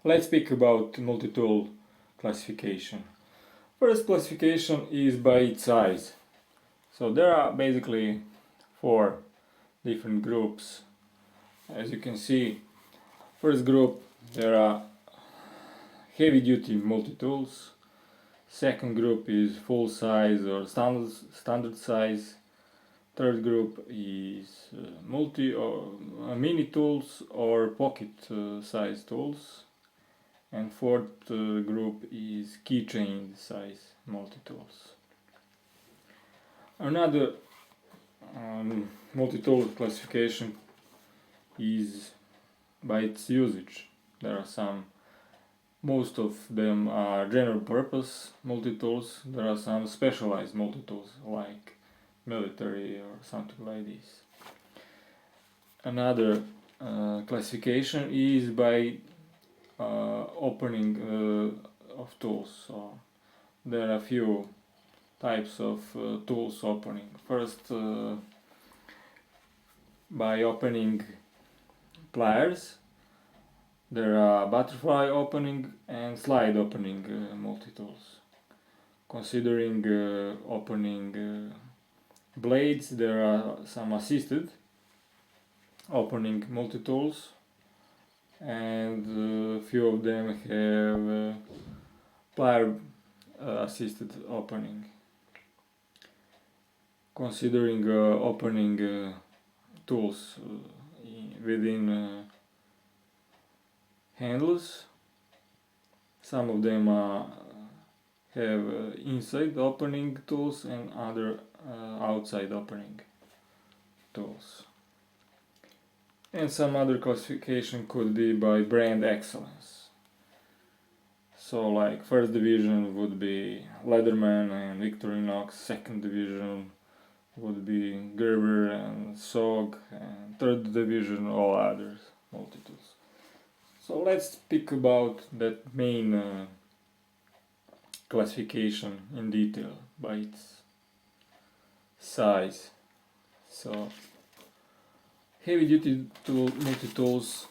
Let's speak about multi-tool classification. First classification is by its size. So there are basically 4 different groups. As you can see, first group there are heavy-duty multi-tools. Second group is full size or standard size. Third group is multi or mini tools or pocket size tools. And fourth group is keychain size multi-tools. Another multi-tool classification is by its usage. There are most of them are general purpose multi-tools. There are some specialized multi-tools like military or something like this. Another classification is by opening of tools. So there are a few types of tools opening. First, by opening pliers, there are butterfly opening and slide opening multi-tools. Considering opening blades, there are some assisted opening multi-tools, and few of them have plier assisted opening. Considering opening tools within handles, some of them have inside opening tools and other outside opening tools. And some other classification could be by brand excellence. So like first division would be Leatherman and Victorinox, second division would be Gerber and Sog, and third division all others multi-tools. So let's speak about that main classification in detail by its size. So heavy-duty multi-tools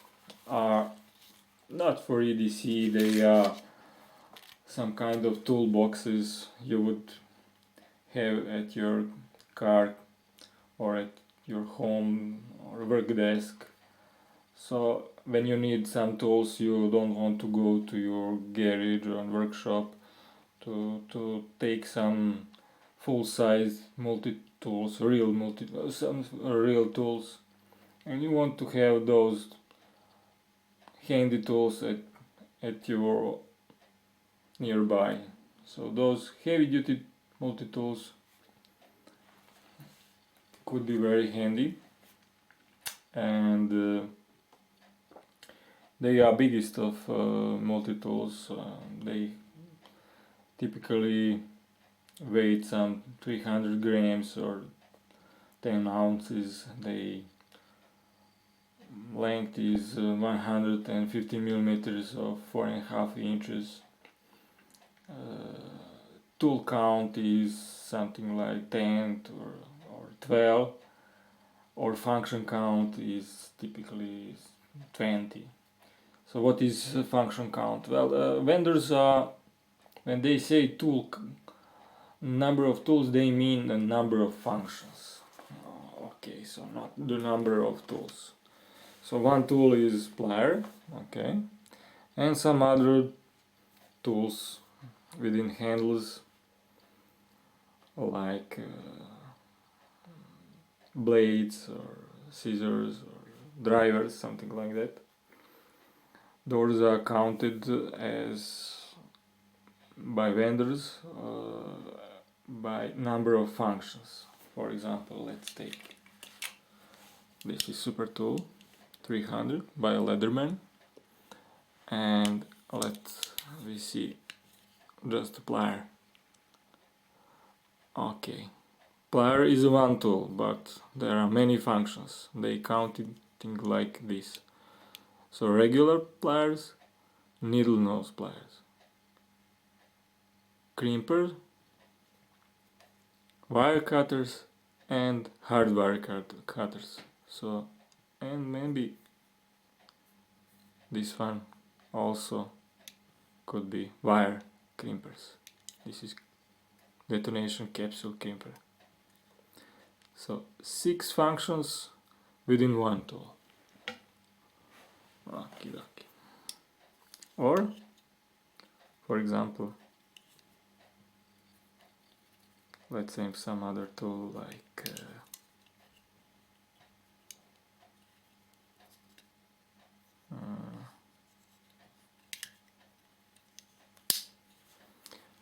are not for EDC, they are some kind of toolboxes you would have at your car or at your home or work desk. So when you need some tools, you don't want to go to your garage or workshop to take some full-size multi-tools, some real tools, and you want to have those handy tools at your nearby. So those heavy-duty multi-tools could be very handy, and they are biggest of multi-tools. They typically weigh some 300 grams or 10 ounces. They length is 150 millimeters or 4.5 inches. Tool count is something like 10 or 12, or function count is typically 20. So what is function count? Well, vendors are, when they say number of tools, they mean the number of functions. Okay, so not the number of tools. So one tool is plier, okay, and some other tools within handles like blades or scissors or drivers, something like that. Those are counted as by vendors by number of functions. For example, let's take this is super tool 300 by Leatherman, and we see just a plier. Okay, plier is one tool, but there are many functions. They counted things like this. So regular pliers, needle nose pliers, crimpers, wire cutters, and hard wire cutters. So, and maybe this one also could be wire crimpers. This is detonation capsule crimper. So 6 functions within one tool. Okie dokie. Or, for example, let's say some other tool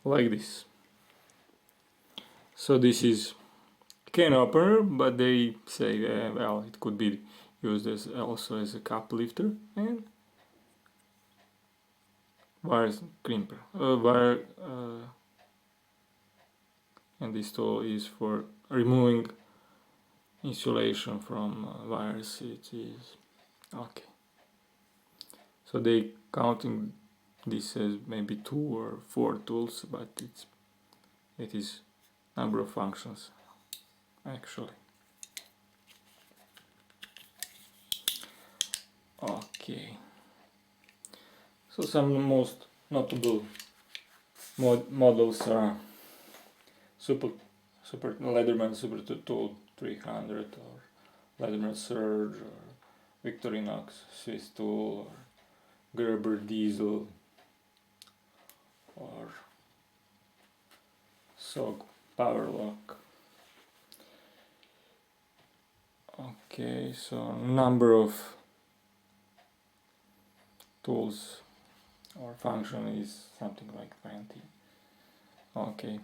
like this. So this is can opener, but they say well, it could be used as also as a cup lifter and wire crimper. And this tool is for removing insulation from wires. It is okay. So they counting this as maybe 2 or 4 tools, but it is number of functions actually. Okay. So some most notable models are Super Leatherman Super Tool 300 or Leatherman Surge or Victorinox Swiss Tool or Gerber Diesel or SOG Power Lock. Okay, so number of tools or function is something like 20. Okay.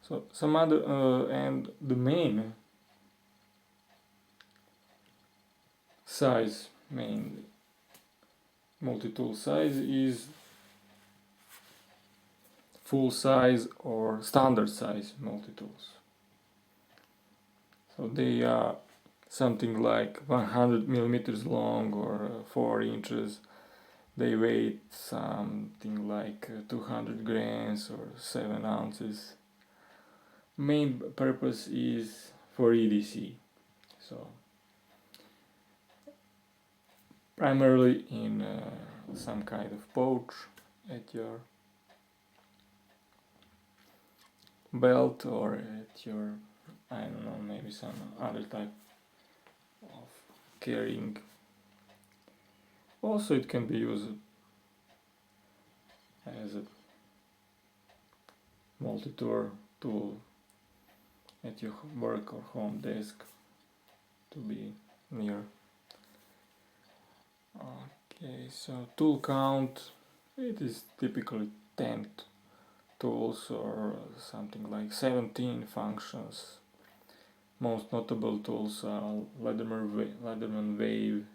So some other and the main size, main multi-tool size is full size or standard size multi-tools. So they are something like 100 millimeters long or 4 inches. They weigh something like 200 grams or 7 ounces. Main purpose is for EDC. So primarily in some kind of pouch at your belt or at your, I don't know, maybe some other type of carrying. Also it can be used as a multi-tool tool at your work or home desk to be near. Okay, so tool count, it is typically 10 tools or something like 17 functions. Most notable tools are Leatherman Wave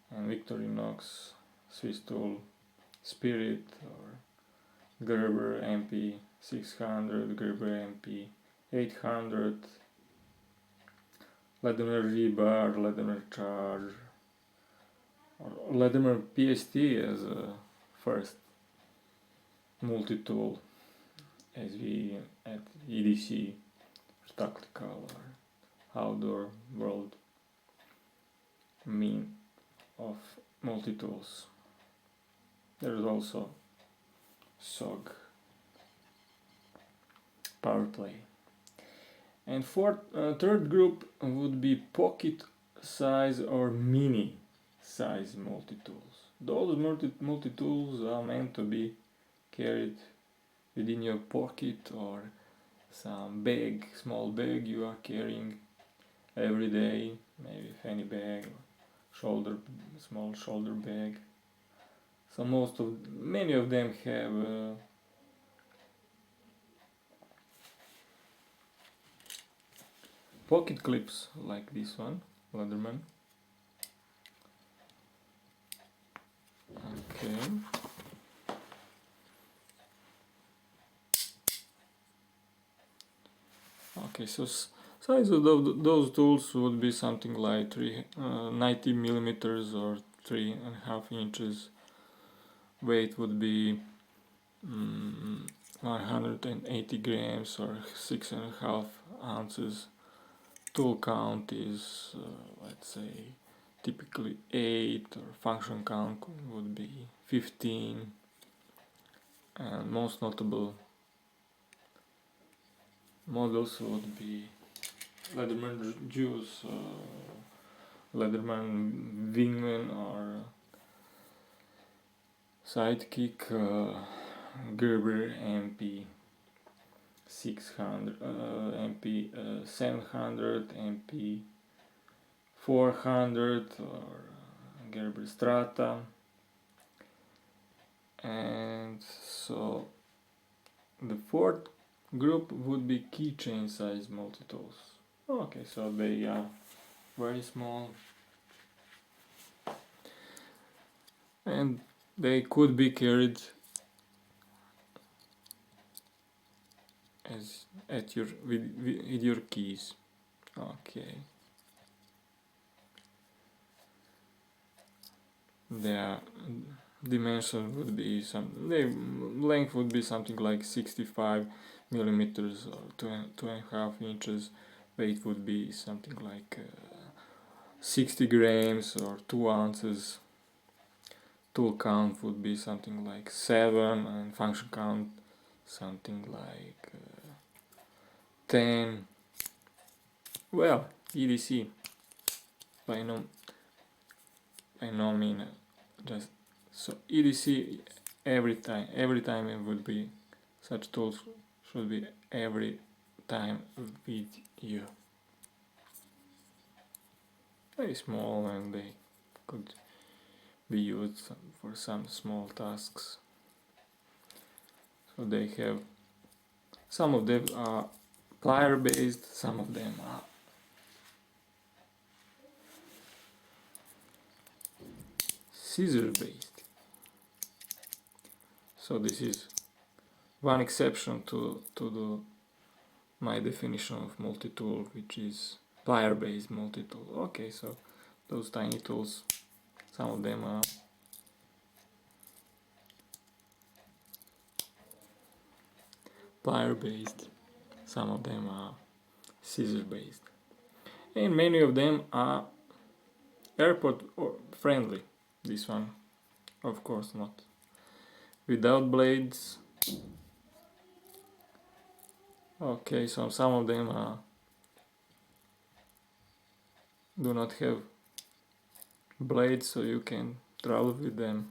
and Victorinox Swiss Tool Spirit or Gerber MP 600, Gerber MP 800, Leatherman Rebar, Leatherman Charge, or Leatherman PST as a first multi-tool as we at EDC, tactical or outdoor world mean of multi-tools. There is also SOG power play. And third group would be pocket size or mini size multi-tools. Those multi-tools are meant to be carried within your pocket or some bag, small bag you are carrying every day, maybe fanny bag or small shoulder bag. So many of them have pocket clips like this one, Leatherman. Okay. Okay, so size of those tools would be something like 90 millimeters or 3.5 inches. Weight would be 180 grams or 6.5 ounces. Tool count is let's say typically 8, or function count would be 15, and most notable models would be Leatherman Juice, Leatherman Wingman, or Sidekick, Gerber MP 600, MP 700, MP 400, or Gerber Strata. And so the fourth group would be keychain size multitools. Okay, so they are very small, and they could be carried as at your with your keys. Okay. Their dimension would be the length would be something like 65 millimeters, or 2.5 inches. Weight would be something like 60 grams or 2 ounces. Tool count would be something like 7, and function count something like 10. Well, EDC by no mean just so EDC every time it would be, such tools should be every time with you. Very small, and they could be used for some small tasks. So they have, some of them are plier based, some of them are scissor based. So this is one exception to my definition of multi-tool, which is plier based multi-tool. Okay, so those tiny tools, some of them are plier based, some of them are scissor based, and many of them are airport or friendly. This one, of course, not. Without blades. Okay, so some of them do not have blades, so you can travel with them.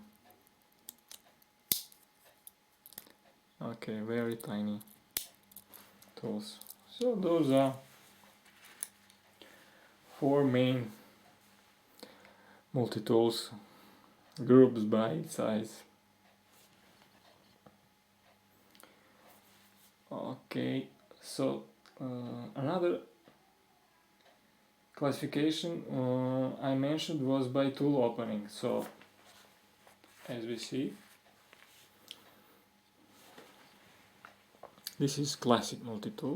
Okay, very tiny tools. So those are 4 main multi-tools, groups by size. Okay, so another classification I mentioned was by tool opening. So as we see, this is classic multi-tool.